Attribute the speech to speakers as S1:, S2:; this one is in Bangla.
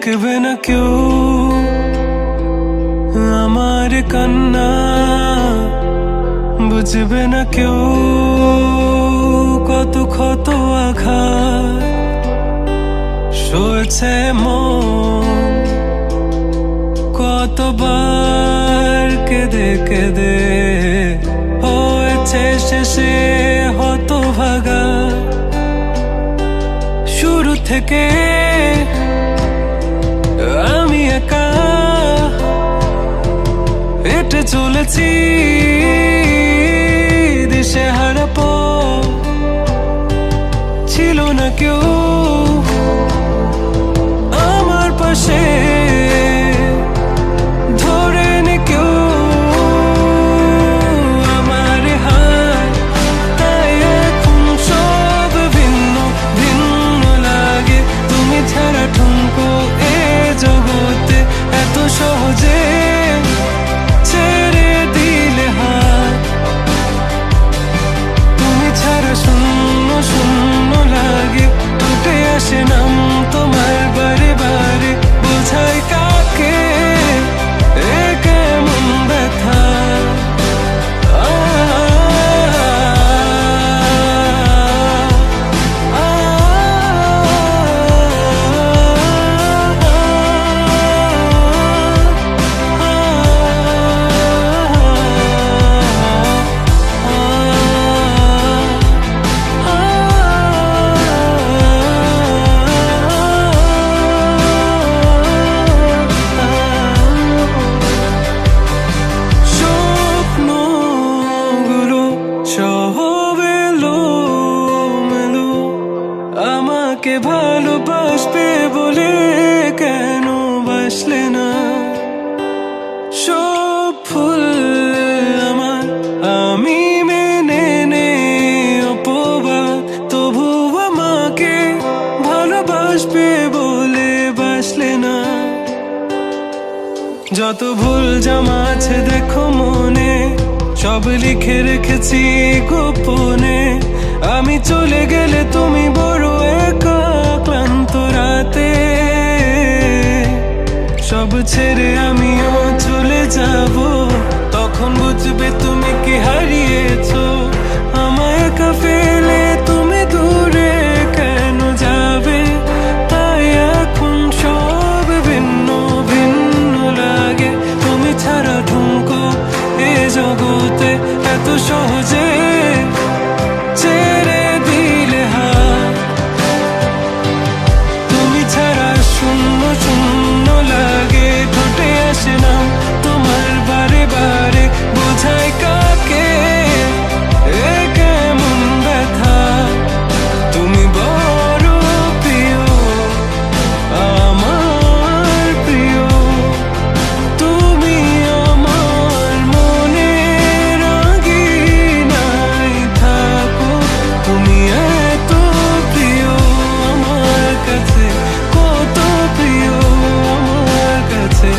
S1: দেখবে না কেউ আমার কান্না, বুঝবে না কেউ কত ক্ষত আঘাত সয়েছে মন, কতবার কেঁদে কেঁদে হয়েছে শেষে হতভাগা। শুরু থেকে আমি একা হেঁটে চলেছি দিশেহারা পথ, ছিল না কেউ আমার পাশে ধরে নে কেউ আমার হাত, তাই এখন সব ভিন্ন ভিন্ন লাগে। তুমি ছাড়া ঠুনকো এ জগতে এত সহজে ছেড়ে দিলে হাত, তুমি ছাড়া শূন্য শূন্য লাগে। টুটে আসে নাম তোমার বারে বারে, বোঝাই কাকে এ কেমন ব্যথা। আমাকে ভালোবাসবে বলে কেন বাসলে না? সব ফুল আমার আমি মেনে নে অপবাদ, তবু আমাকে ভালোবাসবে বলে বাসলে না। যত ভুল জামা আছে দেখো মনে, সব লিখে রেখেছি গোপনে। আমি চলে গেলে তুমি বড় একা ক্লান্ত রাতে, সব ছেড়ে আমিও চলে যাব, তখন বুঝবে তুমি কি হারিয়েছো। আমায় একা ফেলে তুমি দূরে কেন যাবে, তাই এখন সব ভিন্ন ভিন্ন লাগে। তুমি ছাড়া ঠুনকো এ জগতে এত সহজে ছেড়ে দিলে হাত, তুমি ছাড়া শূন্য শূন্য লাগে। ঠোঁটে আসে নাম তোমার বারে বারে, বোঝাই কাকে এ কেমন ব্যথা। তুমি বড় প্রিয় আমার প্রিয়, তুমি আমার মনের আঙিনায় থাকো। তুমি এত প্রিয় আমার কাছে, কত প্রিয় আমার কাছে।